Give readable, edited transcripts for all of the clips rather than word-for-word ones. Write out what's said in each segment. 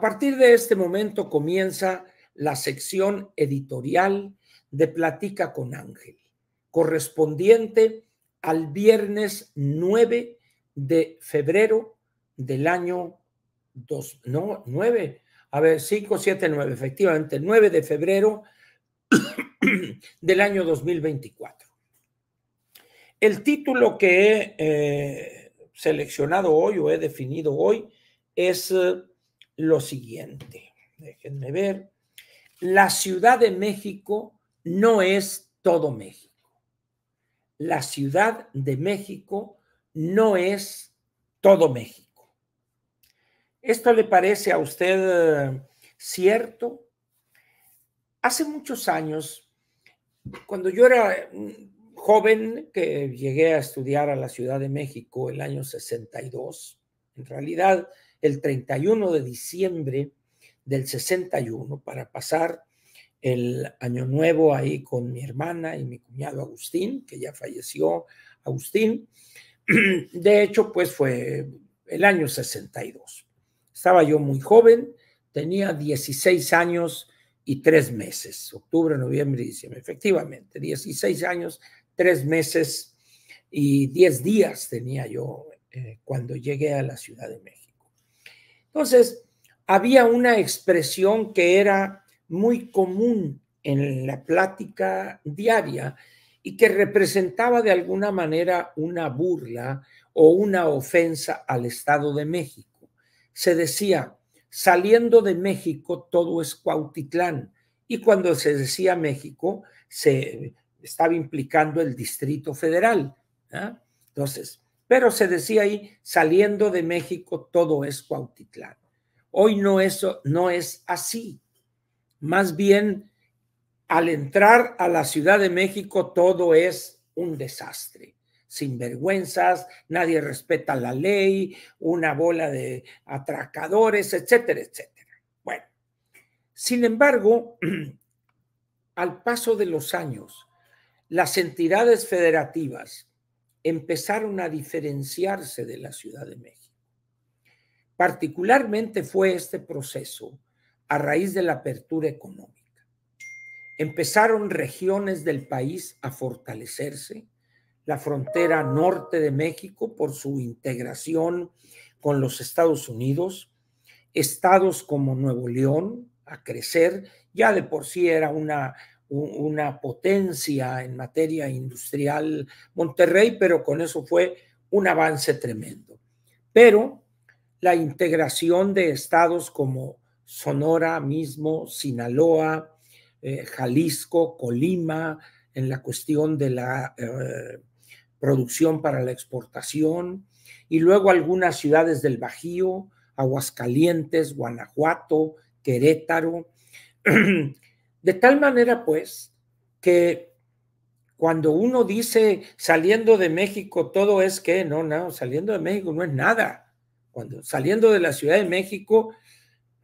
partir de este momento comienza la sección editorial de Platica con Ángel, correspondiente al viernes 9 de febrero del año 5, 7, 9, efectivamente, 9 de febrero del año 2024. El título que he seleccionado hoy o he definido hoy es lo siguiente. Déjenme ver. La Ciudad de México no es todo México. La Ciudad de México no es todo México. ¿Esto le parece a usted cierto? Hace muchos años, cuando yo era joven, que llegué a estudiar a la Ciudad de México el año 62, en realidad el 31 de diciembre del 61, para pasar el año nuevo ahí con mi hermana y mi cuñado Agustín, que ya falleció Agustín. De hecho, pues fue el año 62. Estaba yo muy joven, tenía 16 años y 3 meses, octubre, noviembre y diciembre, efectivamente, 16 años, 3 meses y 10 días tenía yo cuando llegué a la Ciudad de México. Entonces, había una expresión que era muy común en la plática diaria y que representaba de alguna manera una burla o una ofensa al Estado de México. Se decía, saliendo de México todo es Cuautitlán, y cuando se decía México se estaba implicando el Distrito Federal, ¿eh? Entonces, pero se decía ahí, saliendo de México todo es Cuautitlán. Hoy no es así. Más bien, al entrar a la Ciudad de México todo es un desastre. Sinvergüenzas, nadie respeta la ley, una bola de atracadores, etcétera, etcétera. Bueno, sin embargo, al paso de los años, las entidades federativas empezaron a diferenciarse de la Ciudad de México. Particularmente fue este proceso a raíz de la apertura económica. Empezaron regiones del país a fortalecerse, la frontera norte de México por su integración con los Estados Unidos, estados como Nuevo León a crecer, ya de por sí era una potencia en materia industrial Monterrey, pero con eso fue un avance tremendo. Pero la integración de estados como Sonora mismo, Sinaloa, Jalisco, Colima, en la cuestión de la producción para la exportación, y luego algunas ciudades del Bajío, Aguascalientes, Guanajuato, Querétaro, de tal manera pues que cuando uno dice saliendo de México todo es que no, saliendo de México no es nada. Cuando saliendo de la Ciudad de México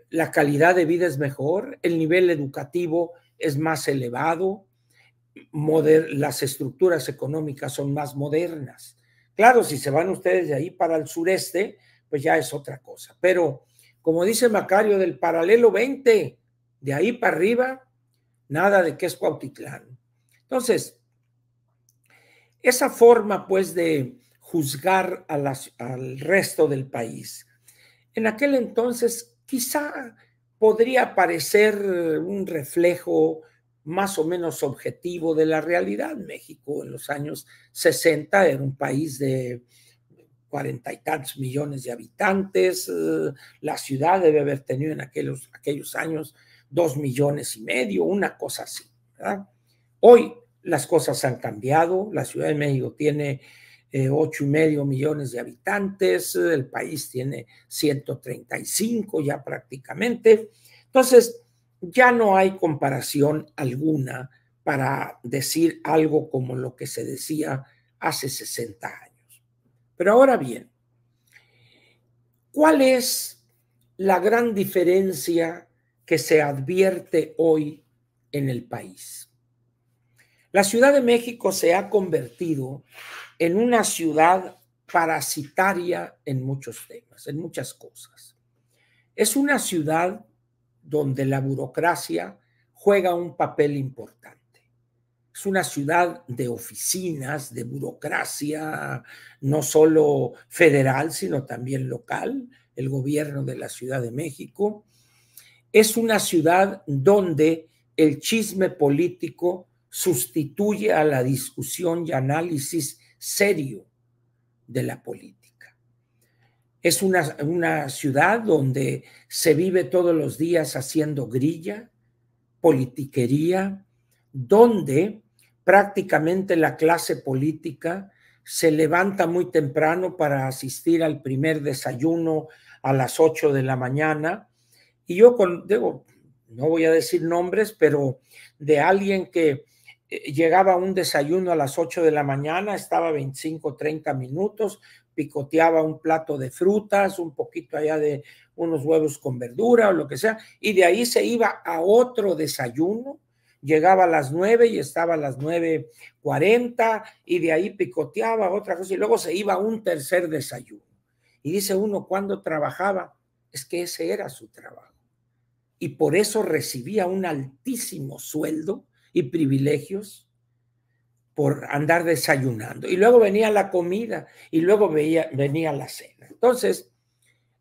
la calidad de vida es mejor, el nivel educativo es más elevado, las estructuras económicas son más modernas. Claro, si se van ustedes de ahí para el sureste, pues ya es otra cosa. Pero, como dice Macario, del paralelo 20, de ahí para arriba, nada de que es Cuautitlán. Entonces, esa forma, pues, de juzgar al resto del país, en aquel entonces quizá podría parecer un reflejo más o menos objetivo de la realidad. México en los años 60 era un país de 40 y tantos millones de habitantes. La ciudad debe haber tenido en aquellos años 2,5 millones, una cosa así, ¿verdad? Hoy las cosas han cambiado. La Ciudad de México tiene 8,5 millones de habitantes, el país tiene 135 ya prácticamente. Entonces, ya no hay comparación alguna para decir algo como lo que se decía hace 60 años. Pero ahora bien, ¿cuál es la gran diferencia que se advierte hoy en el país? La Ciudad de México se ha convertido en una ciudad parasitaria en muchos temas, en muchas cosas. Es una ciudad donde la burocracia juega un papel importante. Es una ciudad de oficinas, de burocracia, no solo federal, sino también local, el gobierno de la Ciudad de México. Es una ciudad donde el chisme político sustituye a la discusión y análisis serio de la política. Es una ciudad donde se vive todos los días haciendo grilla, politiquería, donde prácticamente la clase política se levanta muy temprano para asistir al primer desayuno a las 8 de la mañana. Y yo digo, no voy a decir nombres, pero de alguien que llegaba a un desayuno a las 8 de la mañana, estaba 25, 30 minutos, picoteaba un plato de frutas, un poquito allá de unos huevos con verdura o lo que sea, y de ahí se iba a otro desayuno, llegaba a las 9 y estaba a las 9:40, y de ahí picoteaba otra cosa, y luego se iba a un tercer desayuno. Y dice uno, ¿cuándo trabajaba? Es que ese era su trabajo. Y por eso recibía un altísimo sueldo y privilegios por andar desayunando. Y luego venía la comida y luego venía la cena. Entonces,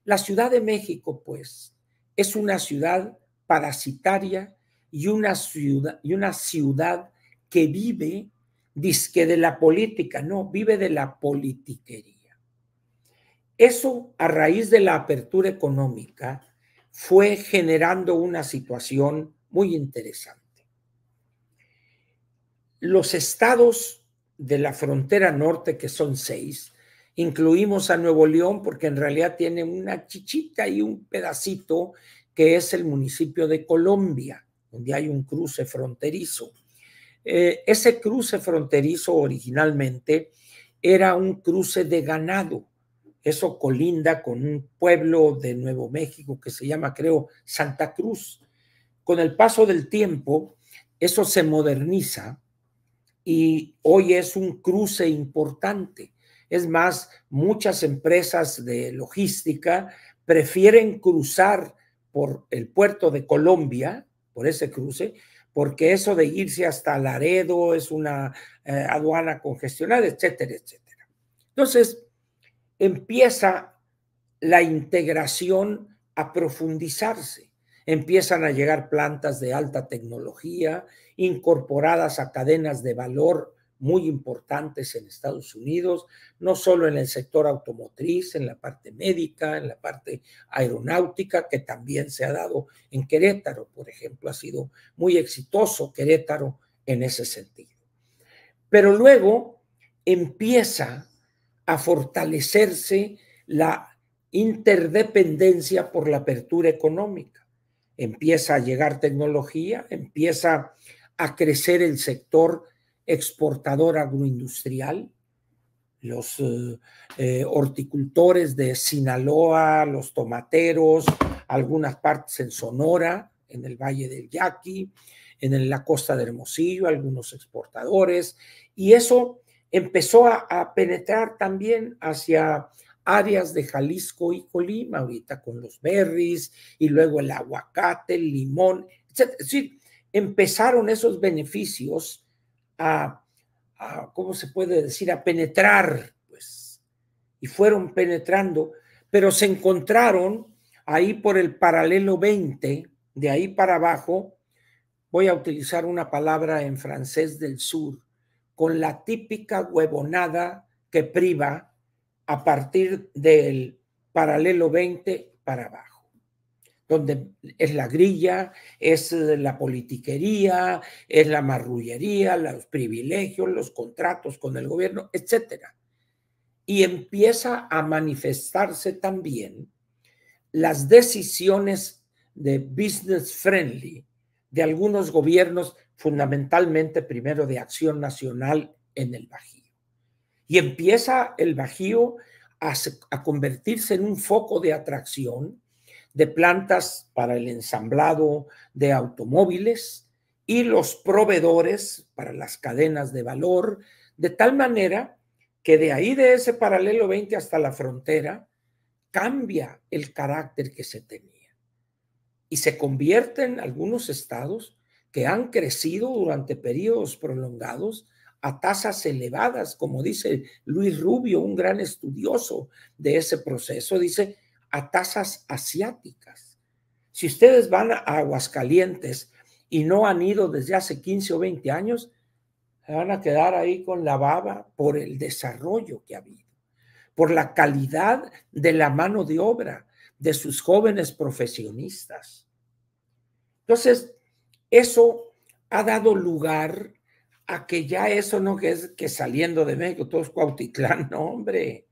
la Ciudad de México, pues, es una ciudad parasitaria y una ciudad que vive, dizque de la política, no, vive de la politiquería. Eso, a raíz de la apertura económica, fue generando una situación muy interesante. Los estados de la frontera norte, que son 6, incluimos a Nuevo León porque en realidad tiene una chichita y un pedacito que es el municipio de Colombia, donde hay un cruce fronterizo. Ese cruce fronterizo originalmente era un cruce de ganado. Eso colinda con un pueblo de Nuevo México que se llama, creo, Santa Cruz. Con el paso del tiempo, eso se moderniza y hoy es un cruce importante. Es más, muchas empresas de logística prefieren cruzar por el puerto de Colombia, por ese cruce, porque eso de irse hasta Laredo es una aduana congestionada, etcétera, etcétera. Entonces, empieza la integración a profundizarse. Empiezan a llegar plantas de alta tecnología incorporadas a cadenas de valor muy importantes en Estados Unidos, no solo en el sector automotriz, en la parte médica, en la parte aeronáutica, que también se ha dado en Querétaro, por ejemplo, ha sido muy exitoso Querétaro en ese sentido. Pero luego empieza a fortalecerse la interdependencia por la apertura económica. Empieza a llegar tecnología, empieza a crecer el sector exportador agroindustrial, los horticultores de Sinaloa, los tomateros, algunas partes en Sonora, en el Valle del Yaqui, en la costa de Hermosillo, algunos exportadores, y eso empezó a penetrar también hacia áreas de Jalisco y Colima, ahorita con los berries, y luego el aguacate, el limón, etc. Es decir, empezaron esos beneficios ¿cómo se puede decir?, a penetrar, pues, y fueron penetrando, pero se encontraron ahí por el paralelo 20, de ahí para abajo, voy a utilizar una palabra en francés del sur, con la típica huevonada que priva a partir del paralelo 20 para abajo, donde es la grilla, es la politiquería, es la marrullería, los privilegios, los contratos con el gobierno, etcétera. Y empieza a manifestarse también las decisiones de business friendly de algunos gobiernos, fundamentalmente primero de Acción Nacional en el Bajío. Y empieza el Bajío a convertirse en un foco de atracción de plantas para el ensamblado de automóviles y los proveedores para las cadenas de valor, de tal manera que de ahí, de ese paralelo 20 hasta la frontera, cambia el carácter que se tenía. y se convierten algunos estados que han crecido durante periodos prolongados a tasas elevadas, como dice Luis Rubio, un gran estudioso de ese proceso, dice a tasas asiáticas. Si ustedes van a Aguascalientes y no han ido desde hace 15 o 20 años, se van a quedar ahí con la baba por el desarrollo que ha habido, por la calidad de la mano de obra de sus jóvenes profesionistas. Entonces, eso ha dado lugar a que ya eso no es que saliendo de México todo es Cuautitlán, no, hombre.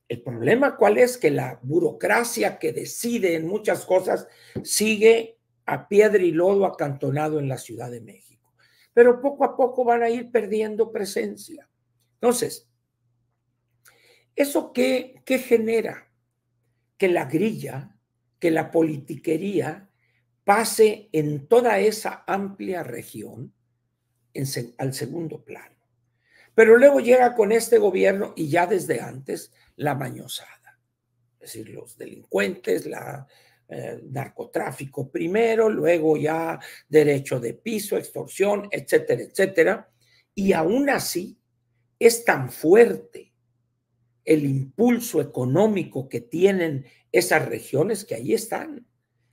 El problema cuál es que la burocracia que decide en muchas cosas sigue a piedra y lodo acantonado en la Ciudad de México. Pero poco a poco van a ir perdiendo presencia. Entonces, ¿eso qué genera? Que la grilla, que la politiquería pase en toda esa amplia región al segundo plano. Pero luego llega con este gobierno y ya desde antes la mañosada. Es decir, los delincuentes, narcotráfico primero, luego ya derecho de piso, extorsión, etcétera, etcétera. Y aún así es tan fuerte el impulso económico que tienen esas regiones que ahí están.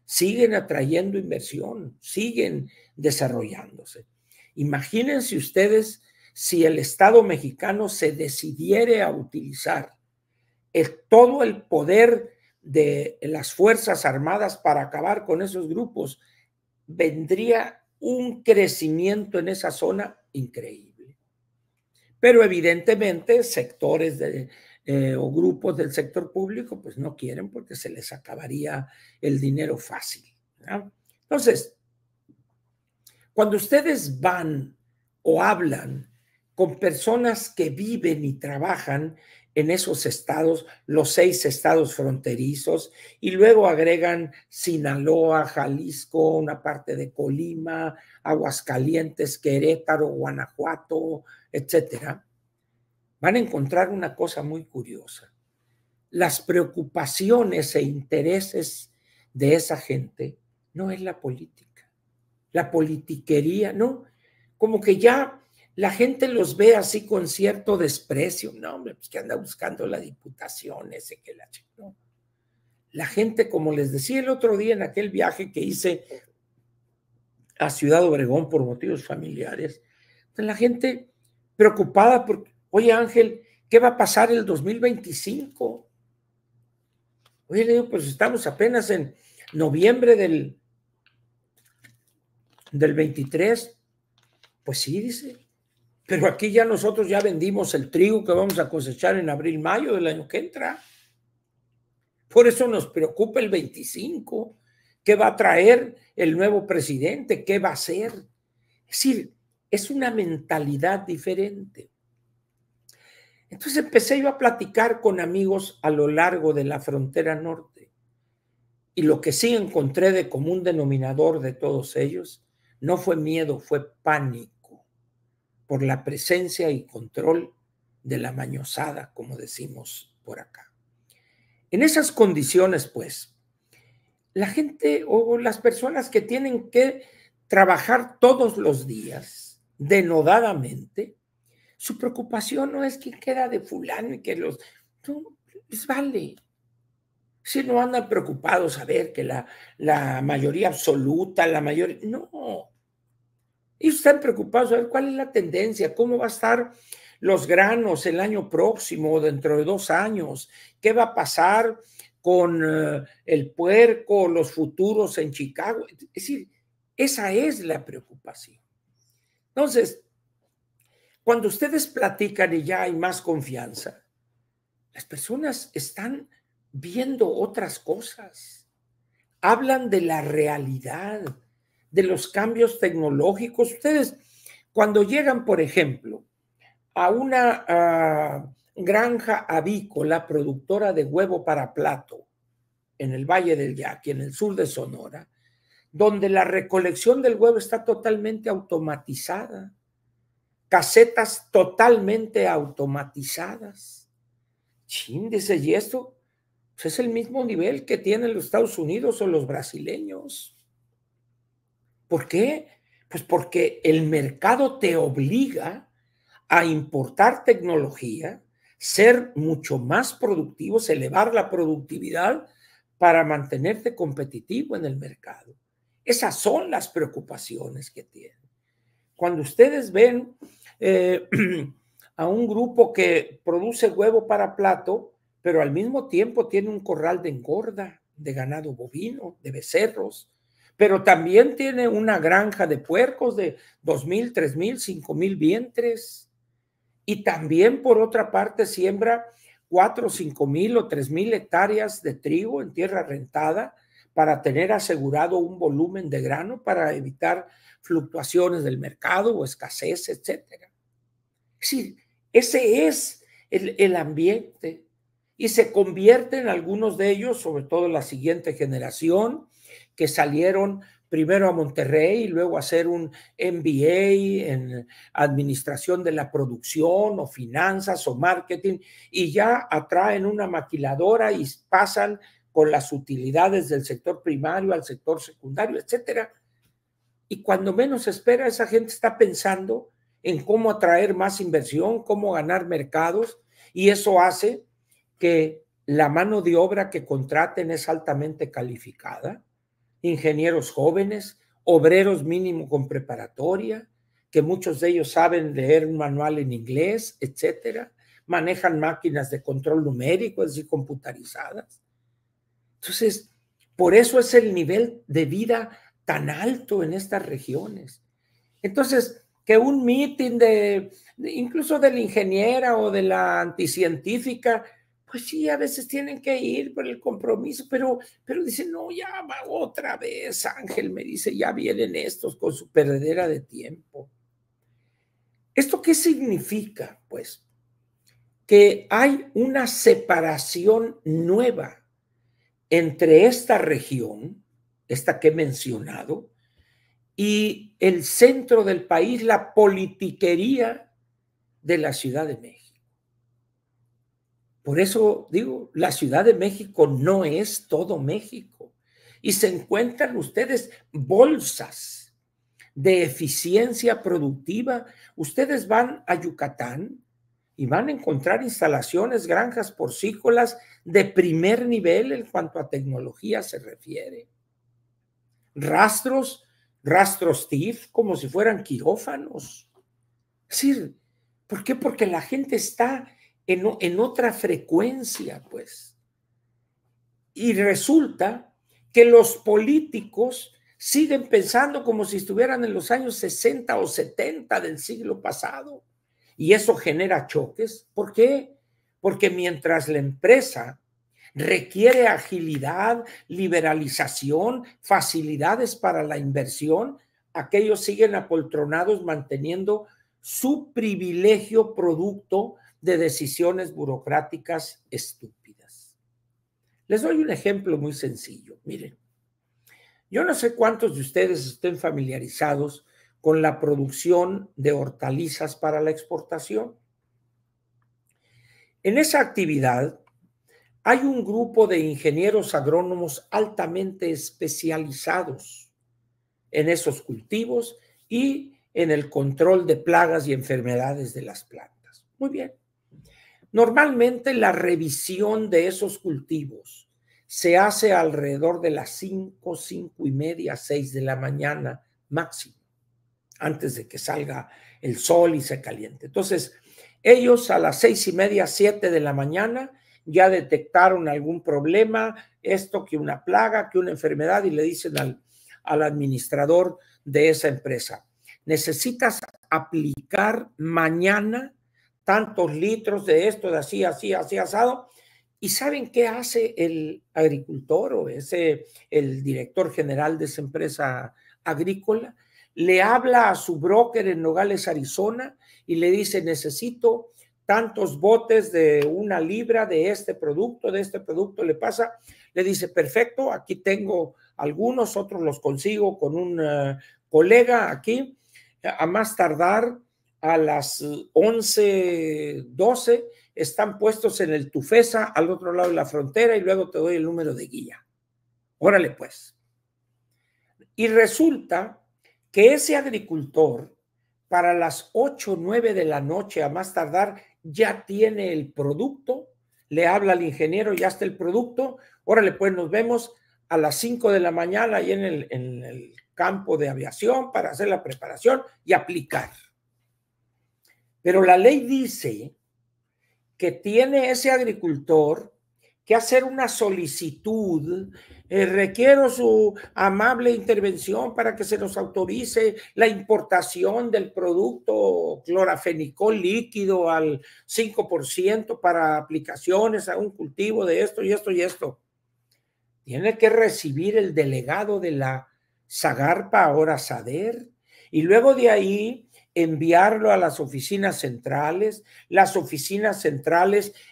Siguen atrayendo inversión, siguen desarrollándose. Imagínense ustedes si el Estado mexicano se decidiera a utilizar todo el poder de las Fuerzas Armadas para acabar con esos grupos, vendría un crecimiento en esa zona increíble. Pero evidentemente sectores o grupos del sector público pues no quieren porque se les acabaría el dinero fácil, ¿no? Entonces, cuando ustedes van o hablan con personas que viven y trabajan en esos estados, los 6 estados fronterizos, y luego agregan Sinaloa, Jalisco, una parte de Colima, Aguascalientes, Querétaro, Guanajuato, etcétera, van a encontrar una cosa muy curiosa. Las preocupaciones e intereses de esa gente no es la política, la politiquería, no, como que ya la gente los ve así con cierto desprecio, no, hombre, pues que anda buscando la diputación, ese que no. La gente, como les decía el otro día en aquel viaje que hice a Ciudad Obregón por motivos familiares, la gente preocupada porque, oye Ángel, ¿qué va a pasar el 2025? Oye, le digo, pues estamos apenas en noviembre del 23. Pues sí, dice, pero aquí ya nosotros ya vendimos el trigo que vamos a cosechar en abril, mayo del año que entra. Por eso nos preocupa el 25. ¿Qué va a traer el nuevo presidente? ¿Qué va a hacer? Es decir, es una mentalidad diferente. Entonces empecé yo a platicar con amigos a lo largo de la frontera norte. Y lo que sí encontré de común denominador de todos ellos no fue miedo, fue pánico por la presencia y control de la mañosada, como decimos por acá. En esas condiciones, pues, la gente o las personas que tienen que trabajar todos los días, denodadamente, su preocupación no es quién queda de fulano y que no, les vale. Si no andan preocupados a ver que la mayoría absoluta, la mayoría, no. Ellos están preocupados a ver cuál es la tendencia, cómo va a estar los granos el año próximo, dentro de 2 años, qué va a pasar con el puerco, los futuros en Chicago. Es decir, esa es la preocupación. Entonces, cuando ustedes platican y ya hay más confianza, las personas están viendo otras cosas. Hablan de la realidad, de los cambios tecnológicos. Ustedes, cuando llegan, por ejemplo, a una granja avícola productora de huevo para plato en el Valle del Yaqui, en el sur de Sonora, donde la recolección del huevo está totalmente automatizada, casetas totalmente automatizadas. Chíndese, ¿y esto? pues es el mismo nivel que tienen los Estados Unidos o los brasileños. ¿Por qué? Pues porque el mercado te obliga a importar tecnología, ser mucho más productivos, elevar la productividad para mantenerte competitivo en el mercado. Esas son las preocupaciones que tienen. Cuando ustedes ven a un grupo que produce huevo para plato, pero al mismo tiempo tiene un corral de engorda, de ganado bovino, de becerros, pero también tiene una granja de puercos de 2,000, 3,000, 5,000 vientres. Y también, por otra parte, siembra 4, 5,000 o 3,000 hectáreas de trigo en tierra rentada para tener asegurado un volumen de grano para evitar fluctuaciones del mercado o escasez, etcétera. Es decir, ese es el ambiente y se convierten algunos de ellos, sobre todo la siguiente generación, que salieron primero a Monterrey y luego a hacer un MBA en administración de la producción o finanzas o marketing, y ya atraen una maquiladora y pasan con las utilidades del sector primario al sector secundario, etcétera. Y cuando menos espera, esa gente está pensando en cómo atraer más inversión, cómo ganar mercados, y eso hace que la mano de obra que contraten es altamente calificada, ingenieros jóvenes, obreros mínimo con preparatoria, que muchos de ellos saben leer un manual en inglés, etcétera, manejan máquinas de control numérico, es decir, computarizadas. Entonces, por eso es el nivel de vida tan alto en estas regiones. Entonces, que un meeting incluso de la ingeniera o de la anticientífica, pues sí, a veces tienen que ir por el compromiso, pero dicen, no, ya va otra vez, Ángel, me dice, ya vienen estos con su perdedera de tiempo. ¿Esto qué significa? Pues que hay una separación nueva entre esta región, esta que he mencionado, y el centro del país, la politiquería de la Ciudad de México. Por eso digo, la Ciudad de México no es todo México. Y se encuentran ustedes bolsas de eficiencia productiva. Ustedes van a Yucatán y van a encontrar instalaciones, granjas porcícolas de primer nivel en cuanto a tecnología se refiere. Rastros TIF como si fueran quirófanos. Es decir, ¿por qué? Porque la gente está en otra frecuencia, pues. Y resulta que los políticos siguen pensando como si estuvieran en los años 60 o 70 del siglo pasado. Y eso genera choques. ¿Por qué? Porque mientras la empresa requiere agilidad, liberalización, facilidades para la inversión, aquellos siguen apoltronados manteniendo su privilegio producto de decisiones burocráticas estúpidas. Les doy un ejemplo muy sencillo. Miren, yo no sé cuántos de ustedes estén familiarizados con la producción de hortalizas para la exportación. En esa actividad hay un grupo de ingenieros agrónomos altamente especializados en esos cultivos y en el control de plagas y enfermedades de las plantas. Muy bien. Normalmente la revisión de esos cultivos se hace alrededor de las 5, 5:30, 6 de la mañana máximo, antes de que salga el sol y se caliente. Entonces, ellos a las 6:30, 7 de la mañana ya detectaron algún problema, esto que una plaga, que una enfermedad, y le dicen al administrador de esa empresa, necesitas aplicar mañana tantos litros de esto, de así, así, así, asado. ¿Y saben qué hace el agricultor o el director general de esa empresa agrícola? Le habla a su broker en Nogales, Arizona, y le dice, necesito tantos botes de 1 libra de este producto, le pasa, le dice, perfecto, aquí tengo algunos, otros los consigo con un colega aquí, a más tardar a las 11:12 están puestos en el Tufesa, al otro lado de la frontera, y luego te doy el número de guía. Órale, pues. Y resulta que ese agricultor, para las 8 o 9 de la noche, a más tardar, ya tiene el producto, le habla al ingeniero, ya está el producto, órale, pues nos vemos a las 5 de la mañana ahí en el campo de aviación para hacer la preparación y aplicar. Pero la ley dice que tiene ese agricultor que hacer una solicitud, requiero su amable intervención para que se nos autorice la importación del producto clorafenicol líquido al 5% para aplicaciones a un cultivo de esto y esto y esto. Tiene que recibir el delegado de la Zagarpa, ahora SADER, y luego de ahí enviarlo a las oficinas centrales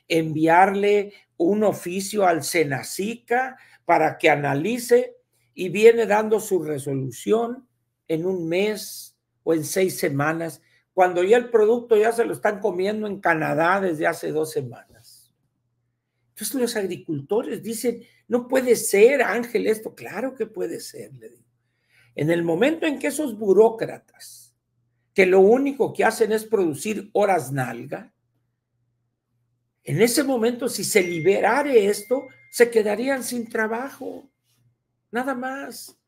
enviarle un oficio al Senacica para que analice, y viene dando su resolución en un mes o en 6 semanas, cuando ya el producto ya se lo están comiendo en Canadá desde hace 2 semanas. Entonces los agricultores dicen, no puede ser, Ángel, esto. Claro que puede ser, le digo. En el momento en que esos burócratas, que lo único que hacen es producir horas nalga, en ese momento, si se liberara esto, se quedarían sin trabajo, nada más.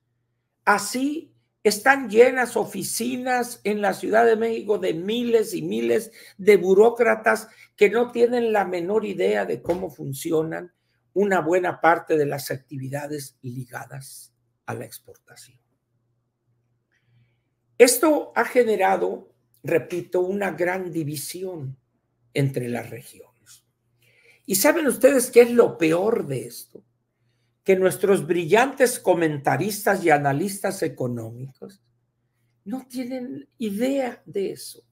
Así están llenas oficinas en la Ciudad de México de miles y miles de burócratas que no tienen la menor idea de cómo funcionan una buena parte de las actividades ligadas a la exportación. Esto ha generado, repito, una gran división entre las regiones. ¿Y saben ustedes qué es lo peor de esto? Que nuestros brillantes comentaristas y analistas económicos no tienen idea de eso.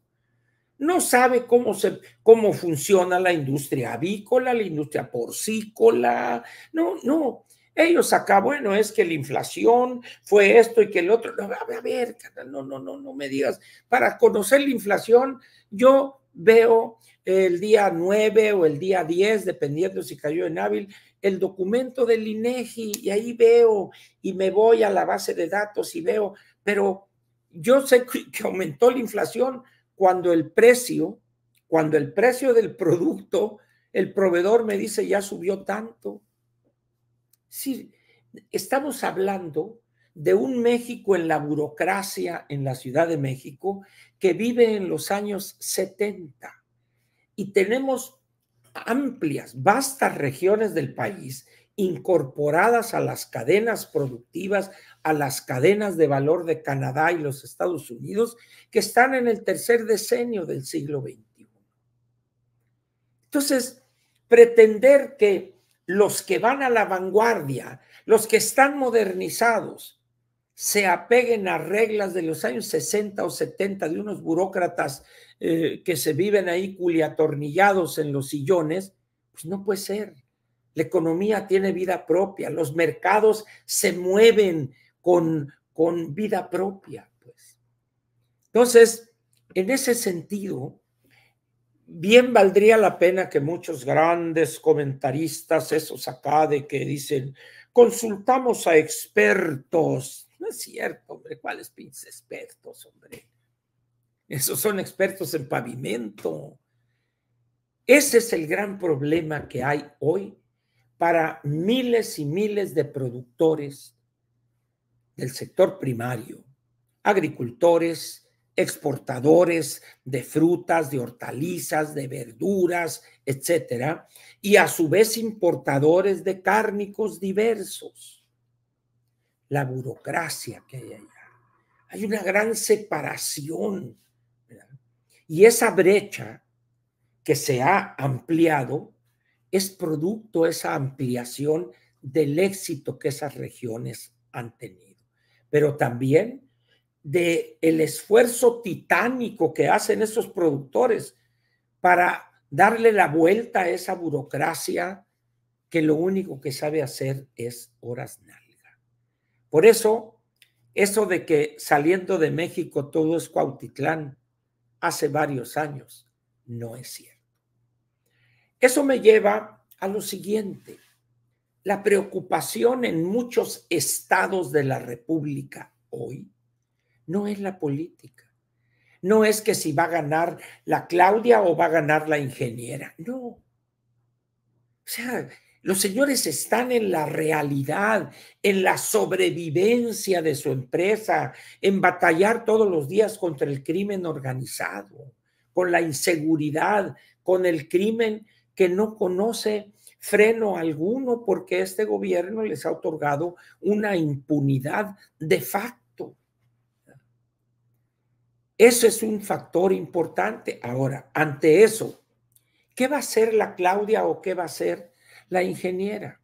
No sabe cómo funciona la industria avícola, la industria porcícola. No. Ellos acá, bueno, es que la inflación fue esto y que el otro. No, a ver, no me digas. Para conocer la inflación, yo veo el día 9 o el día 10, dependiendo si cayó en hábil, el documento del INEGI, y ahí veo, y me voy a la base de datos y veo, pero yo sé que aumentó la inflación cuando el precio del producto, el proveedor me dice ya subió tanto. Sí, estamos hablando de un México en la burocracia en la Ciudad de México que vive en los años 70, y tenemos amplias, vastas regiones del país incorporadas a las cadenas productivas, a las cadenas de valor de Canadá y los Estados Unidos, que están en el tercer decenio del siglo XXI. Entonces, pretender que los que van a la vanguardia, los que están modernizados, se apeguen a reglas de los años 60 o 70 de unos burócratas que se viven ahí culiatornillados en los sillones, pues no puede ser. La economía tiene vida propia, los mercados se mueven con vida propia, pues. Entonces, en ese sentido, bien valdría la pena que muchos grandes comentaristas, esos acá de que dicen, consultamos a expertos. No es cierto, hombre, ¿cuáles pinches expertos, hombre? Esos son expertos en pavimento. Ese es el gran problema que hay hoy para miles y miles de productores del sector primario, agricultores, exportadores de frutas, de hortalizas, de verduras, etcétera, y a su vez importadores de cárnicos diversos. La burocracia que hay allá. Hay una gran separación, ¿verdad? Y esa brecha que se ha ampliado es producto de esa ampliación del éxito que esas regiones han tenido, pero también del esfuerzo titánico que hacen esos productores para darle la vuelta a esa burocracia que lo único que sabe hacer es horas nalga. Por eso de que saliendo de México todo es Cuautitlán, hace varios años, no es cierto. Eso me lleva a lo siguiente. La preocupación en muchos estados de la República hoy no es la política. No es que si va a ganar la Claudia o va a ganar la ingeniera. No. O sea, los señores están en la realidad, en la sobrevivencia de su empresa, en batallar todos los días contra el crimen organizado, con la inseguridad, con el crimen que no conoce freno alguno porque este gobierno les ha otorgado una impunidad de facto. Eso es un factor importante. Ahora, ante eso, ¿qué va a hacer la Claudia o qué va a hacer la ingeniera?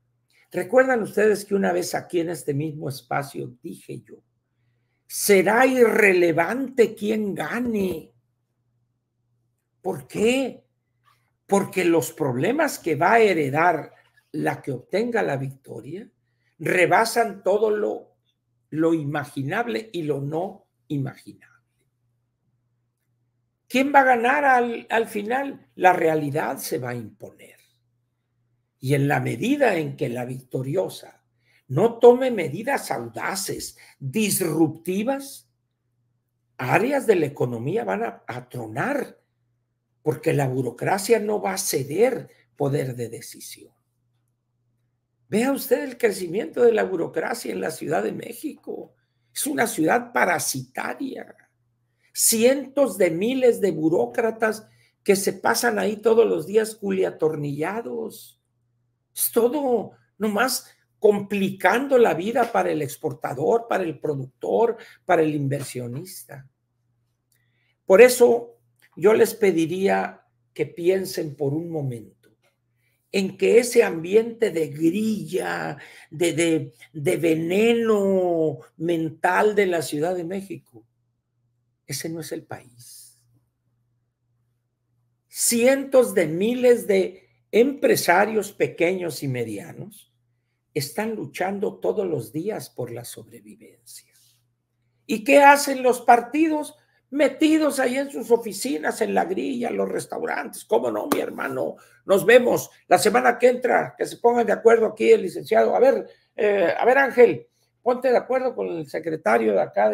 ¿Recuerdan ustedes que una vez aquí en este mismo espacio dije yo, será irrelevante quién gane? ¿Por qué? Porque los problemas que va a heredar la que obtenga la victoria rebasan todo lo imaginable y lo no imaginable. ¿Quién va a ganar al final? La realidad se va a imponer. Y en la medida en que la victoriosa no tome medidas audaces, disruptivas, áreas de la economía van a tronar, porque la burocracia no va a ceder poder de decisión. Vea usted el crecimiento de la burocracia en la Ciudad de México. Es una ciudad parasitaria. Cientos de miles de burócratas que se pasan ahí todos los días culiatornillados. Es todo nomás complicando la vida para el exportador, para el productor, para el inversionista. Por eso yo les pediría que piensen por un momento en que ese ambiente de grilla, de veneno mental de la Ciudad de México, ese no es el país. Cientos de miles de empresarios pequeños y medianos están luchando todos los días por la sobrevivencia. ¿Y qué hacen los partidos? Metidos ahí en sus oficinas, en la grilla, en los restaurantes. ¿Cómo no, mi hermano? Nos vemos la semana que entra, que se pongan de acuerdo aquí el licenciado. A ver, Ángel, ponte de acuerdo con el secretario de acá,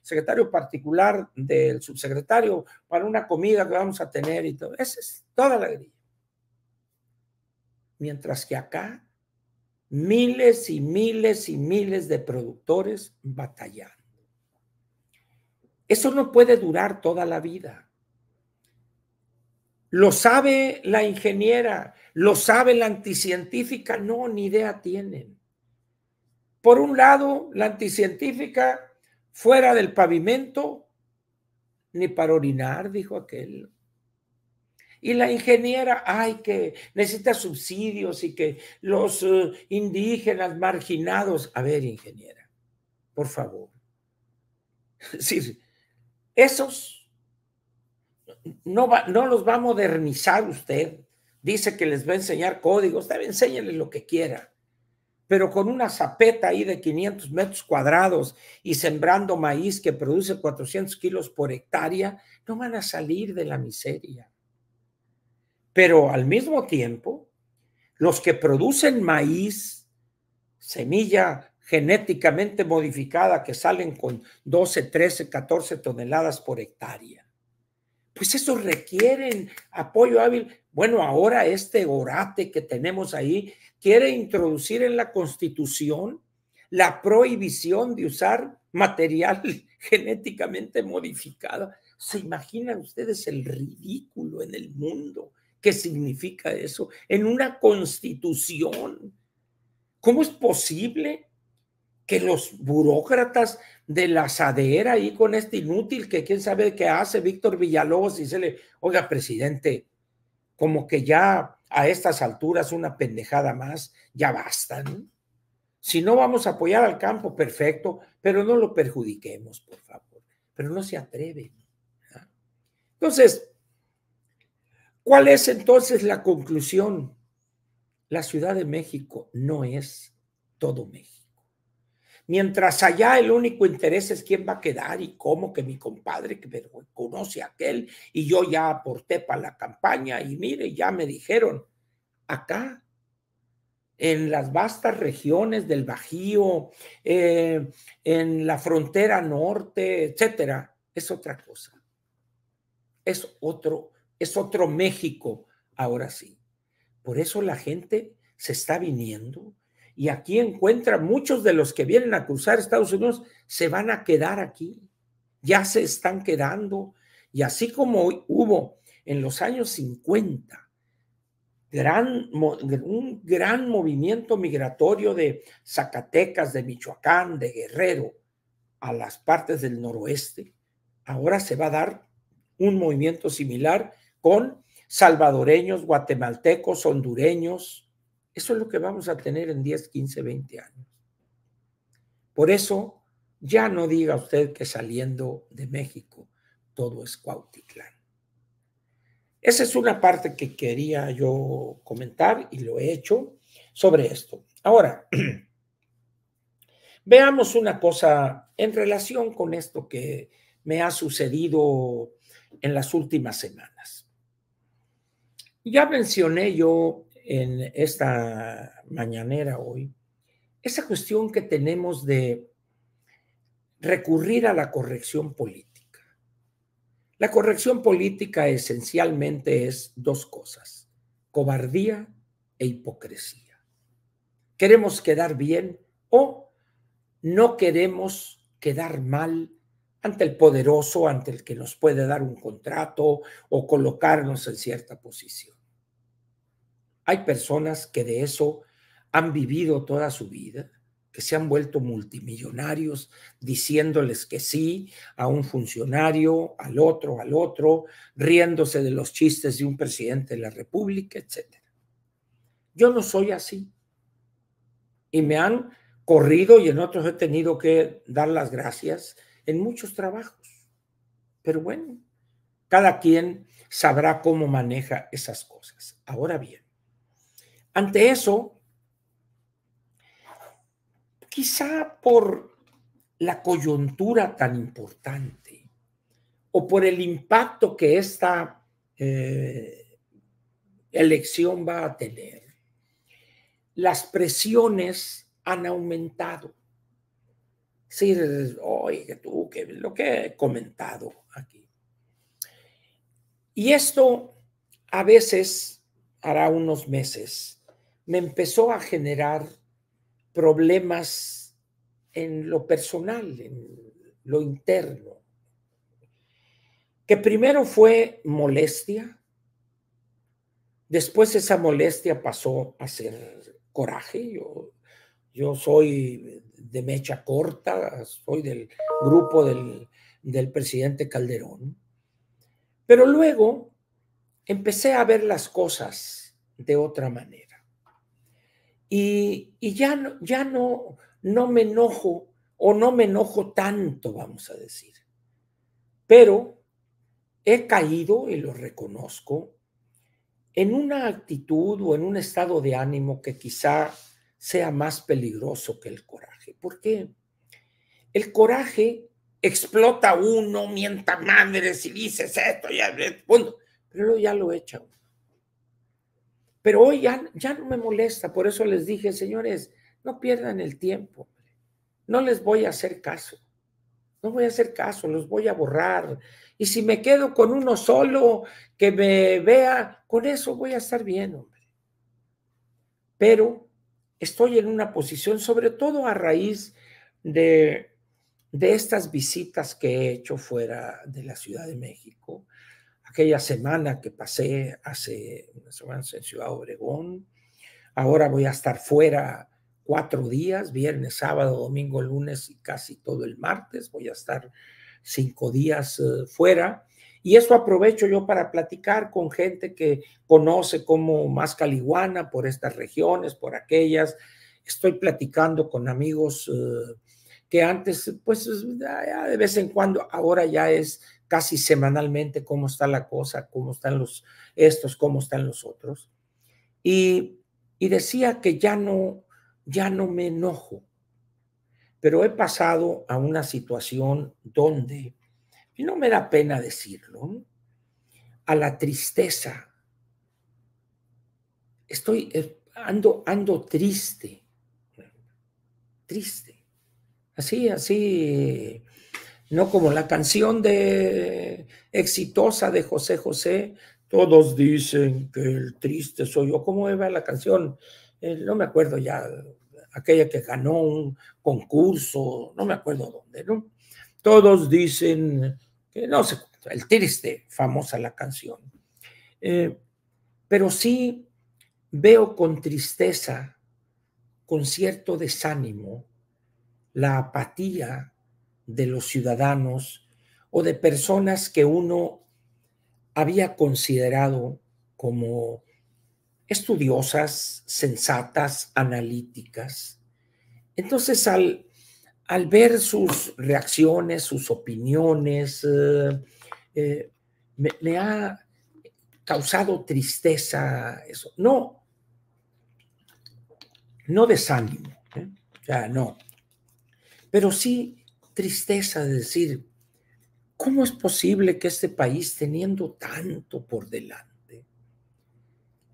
secretario particular del subsecretario, para una comida que vamos a tener y todo. Esa es toda la grilla. Mientras que acá, miles y miles y miles de productores batallando. Eso no puede durar toda la vida. ¿Lo sabe la ingeniera? ¿Lo sabe la anticientífica? No, ni idea tienen. Por un lado, la anticientífica fuera del pavimento, ni para orinar, dijo aquel. Y la ingeniera, ay, que necesita subsidios y que los indígenas marginados. A ver, ingeniera, por favor. Es decir, esos no los va a modernizar usted. Dice que les va a enseñar códigos. Usted enséñale lo que quiera. Pero con una zapeta ahí de 500 metros cuadrados y sembrando maíz que produce 400 kilos por hectárea, no van a salir de la miseria. Pero al mismo tiempo, los que producen maíz, semilla genéticamente modificada que salen con 12, 13, 14 toneladas por hectárea, pues eso requieren apoyo hábil. Bueno, ahora este orate que tenemos ahí quiere introducir en la Constitución la prohibición de usar material genéticamente modificado. ¿Se imaginan ustedes el ridículo en el mundo? ¿Qué significa eso? En una Constitución. ¿Cómo es posible que los burócratas de la SADER ahí con este inútil que quién sabe qué hace, Víctor Villalobos, y se le, oiga, presidente, como que ya a estas alturas una pendejada más, ya basta, ¿no? Si no vamos a apoyar al campo, perfecto, pero no lo perjudiquemos, por favor. Pero no se atreven, ¿no? Entonces, ¿cuál es entonces la conclusión? La Ciudad de México no es todo México. Mientras allá el único interés es quién va a quedar y cómo, que mi compadre que me conoce a aquel y yo ya aporté para la campaña y mire, ya me dijeron. acá, en las vastas regiones del Bajío, en la frontera norte, etcétera, es otra cosa. Es otro México, ahora sí. Por eso la gente se está viniendo y aquí encuentra muchos de los que vienen a cruzar Estados Unidos se van a quedar aquí, ya se están quedando. Y así como hubo en los años 50 un gran movimiento migratorio de Zacatecas, de Michoacán, de Guerrero a las partes del noroeste, ahora se va a dar un movimiento similar con salvadoreños, guatemaltecos, hondureños. Eso es lo que vamos a tener en 10, 15, 20 años. Por eso, ya no diga usted que saliendo de México todo es Cuautitlán. Esa es una parte que quería yo comentar y lo he hecho sobre esto. Ahora, veamos una cosa en relación con esto que me ha sucedido en las últimas semanas. Ya mencioné yo en esta mañanera hoy esa cuestión que tenemos de recurrir a la corrección política. La corrección política esencialmente es dos cosas: cobardía e hipocresía. Queremos quedar bien o no queremos quedar mal ante el poderoso, ante el que nos puede dar un contrato o colocarnos en cierta posición. Hay personas que de eso han vivido toda su vida, que se han vuelto multimillonarios diciéndoles que sí a un funcionario, al otro, riéndose de los chistes de un presidente de la República, etc. Yo no soy así. Y me han corrido y en otros he tenido que dar las gracias en muchos trabajos. Pero bueno, cada quien sabrá cómo maneja esas cosas. Ahora bien, ante eso, quizá por la coyuntura tan importante o por el impacto que esta elección va a tener, las presiones han aumentado. Sí, oye, tú, que lo que he comentado aquí. Y esto a veces, hará unos meses, me empezó a generar problemas en lo personal, en lo interno, que primero fue molestia, después esa molestia pasó a ser coraje. Yo soy de mecha corta, soy del grupo del presidente Calderón, pero luego empecé a ver las cosas de otra manera. Y no me enojo, o no me enojo tanto, vamos a decir. Pero he caído, y lo reconozco, en una actitud o en un estado de ánimo que quizá sea más peligroso que el coraje. ¿Por qué? El coraje explota uno, mienta madres y dices esto, ya, bueno, pero ya lo echa uno. Pero hoy ya no me molesta, por eso les dije, señores, no pierdan el tiempo, no les voy a hacer caso, no voy a hacer caso, los voy a borrar. Y si me quedo con uno solo que me vea, con eso voy a estar bien, hombre. Pero estoy en una posición, sobre todo a raíz de estas visitas que he hecho fuera de la Ciudad de México, aquella semana que pasé hace unas semanas en Ciudad Obregón. Ahora voy a estar fuera 4 días, viernes, sábado, domingo, lunes y casi todo el martes. Voy a estar 5 días fuera. Y eso aprovecho yo para platicar con gente que conoce como Mascalihuana por estas regiones, por aquellas. Estoy platicando con amigos que antes, pues ya de vez en cuando, ahora ya es casi semanalmente cómo está la cosa, cómo están cómo están los otros. Y decía que ya no me enojo, pero he pasado a una situación donde, y no me da pena decirlo, a la tristeza, ando triste, triste. Así, no como la canción exitosa de José José, todos dicen que el triste soy yo. ¿Cómo iba la canción? No me acuerdo ya, aquella que ganó un concurso, no me acuerdo dónde, ¿no? Todos dicen que no sé, el triste, famosa la canción. Pero sí veo con tristeza, con cierto desánimo, la apatía de los ciudadanos o de personas que uno había considerado como estudiosas, sensatas, analíticas. Entonces, al ver sus reacciones, sus opiniones, me ha causado tristeza eso. No desánimo, o sea, no, pero sí tristeza de decir, ¿cómo es posible que este país, teniendo tanto por delante,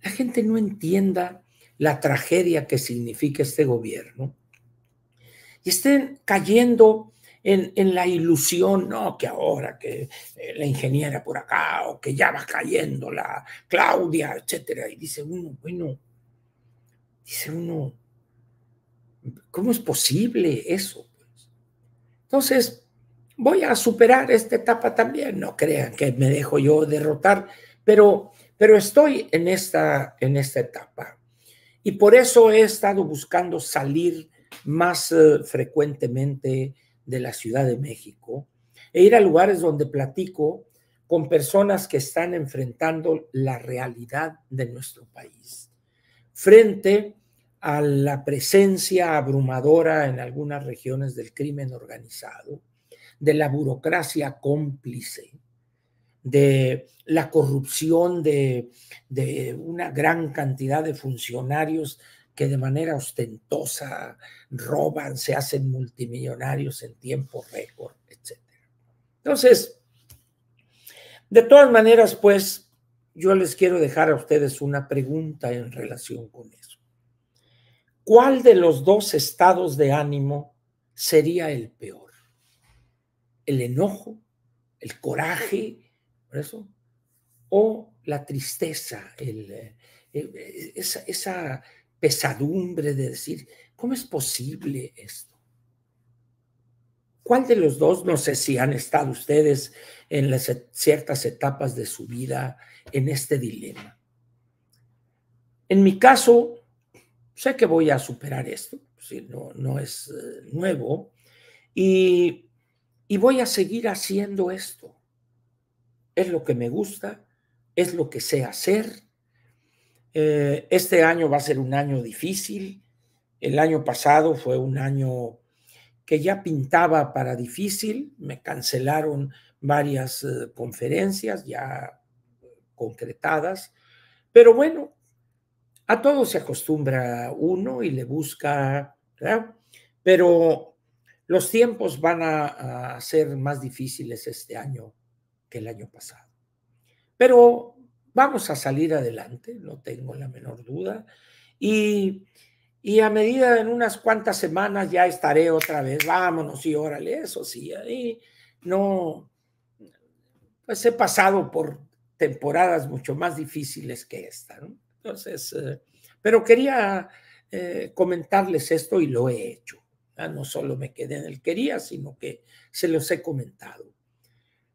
la gente no entienda la tragedia que significa este gobierno y estén cayendo en la ilusión, no, que ahora que la ingeniera por acá o que ya va cayendo la Claudia, etcétera? Y dice uno, bueno, ¿cómo es posible eso? Entonces, voy a superar esta etapa también. No crean que me dejo yo derrotar, pero estoy en esta etapa. Y por eso he estado buscando salir más frecuentemente de la Ciudad de México e ir a lugares donde platico con personas que están enfrentando la realidad de nuestro país frente a la presencia abrumadora en algunas regiones del crimen organizado, de la burocracia cómplice, de la corrupción de una gran cantidad de funcionarios que de manera ostentosa roban, se hacen multimillonarios en tiempo récord, etc. Entonces, de todas maneras, pues, yo les quiero dejar a ustedes una pregunta en relación con eso. ¿Cuál de los dos estados de ánimo sería el peor? ¿El enojo, el coraje, por eso? ¿O la tristeza, esa pesadumbre de decir, ¿cómo es posible esto? ¿Cuál de los dos? No sé si han estado ustedes en ciertas etapas de su vida en este dilema. En mi caso, sé que voy a superar esto, si no es nuevo, y voy a seguir haciendo esto. Es lo que me gusta, es lo que sé hacer. Este año va a ser un año difícil. El año pasado fue un año que ya pintaba para difícil. Me cancelaron varias conferencias ya concretadas. Pero bueno, a todo se acostumbra uno y le busca, ¿verdad? Pero los tiempos van a ser más difíciles este año que el año pasado. Pero vamos a salir adelante, no tengo la menor duda. Y a medida en unas cuantas semanas ya estaré otra vez, vámonos y órale, eso sí, ahí no, pues he pasado por temporadas mucho más difíciles que esta, ¿no? Entonces, pero quería comentarles esto y lo he hecho. No solo me quedé en el quería, sino que se los he comentado.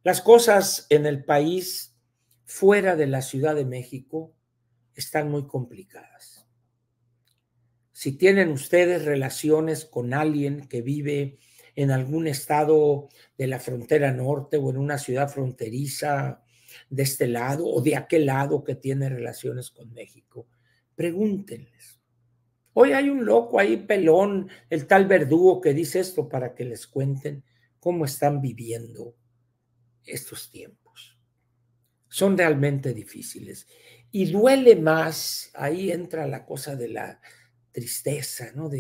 Las cosas en el país fuera de la Ciudad de México están muy complicadas. Si tienen ustedes relaciones con alguien que vive en algún estado de la frontera norte o en una ciudad fronteriza de este lado o de aquel lado que tiene relaciones con México, pregúntenles. Hoy hay un loco ahí pelón, el tal Verdugo, que dice esto para que les cuenten cómo están viviendo estos tiempos. Son realmente difíciles. Y duele más, ahí entra la cosa de la tristeza, ¿no?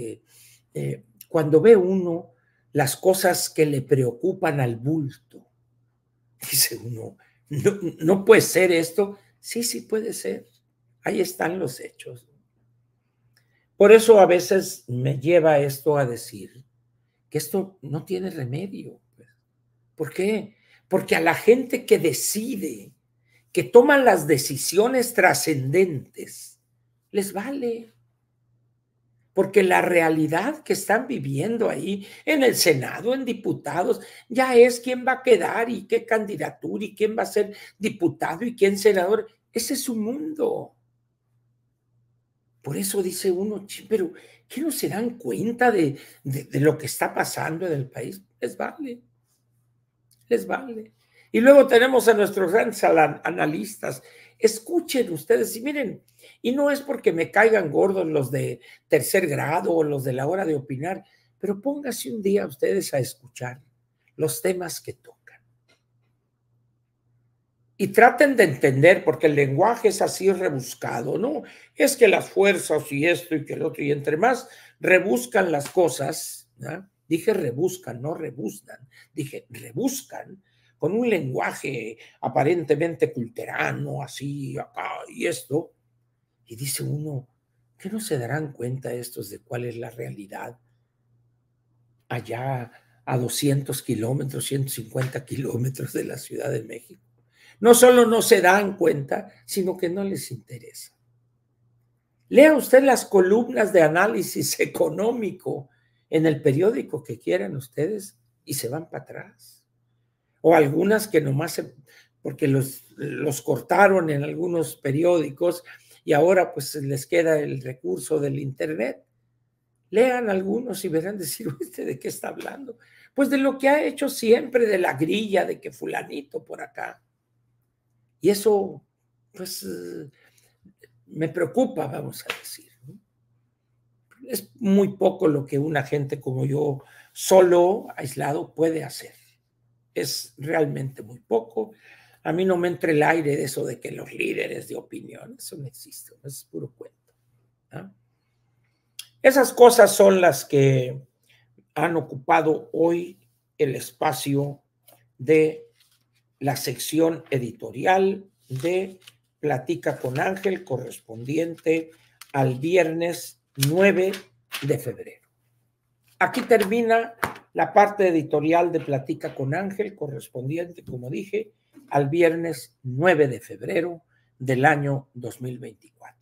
Cuando ve uno las cosas que le preocupan al bulto, dice uno, no puede ser esto. Sí, sí puede ser. Ahí están los hechos. Por eso a veces me lleva esto a decir que esto no tiene remedio. ¿Por qué? Porque a la gente que decide, que toman las decisiones trascendentes, les vale. Porque la realidad que están viviendo ahí en el Senado, en diputados, ya es quién va a quedar y qué candidatura y quién va a ser diputado y quién senador. Ese es su mundo. Por eso dice uno, pero ¿qué no se dan cuenta de lo que está pasando en el país? Les vale. Les vale. Y luego tenemos a nuestros grandes analistas. Escuchen ustedes y miren, y no es porque me caigan gordos los de tercer grado o los de la hora de opinar, pero pónganse un día ustedes a escuchar los temas que tocan. Y traten de entender, porque el lenguaje es así rebuscado, ¿no? Es que las fuerzas y esto y que el otro, y entre más rebuscan las cosas, ¿no? Dije rebuscan, no rebuscan, dije rebuscan con un lenguaje aparentemente culterano, así, acá y esto, y dice uno, ¿qué no se darán cuenta estos de cuál es la realidad allá a 200 kilómetros, 150 kilómetros de la Ciudad de México? No solo no se dan cuenta, sino que no les interesa. Lea usted las columnas de análisis económico en el periódico que quieran ustedes y se van para atrás. O algunas que nomás, porque los cortaron en algunos periódicos y ahora pues les queda el recurso del internet. Lean algunos y verán decir, ¿usted de qué está hablando? Pues de lo que ha hecho siempre, de la grilla, de que fulanito por acá. Y eso, pues, me preocupa, vamos a decir. Es muy poco lo que una gente como yo, solo, aislado, puede hacer. Es realmente muy poco. A mí no me entra el aire de eso de que los líderes de opinión, eso no existe, es puro cuento, ¿no? Esas cosas son las que han ocupado hoy el espacio de la sección editorial de Platica con Ángel, correspondiente al viernes 9 de febrero. Aquí termina la parte editorial de Platica con Ángel, correspondiente, como dije, al viernes 9 de febrero del año 2024.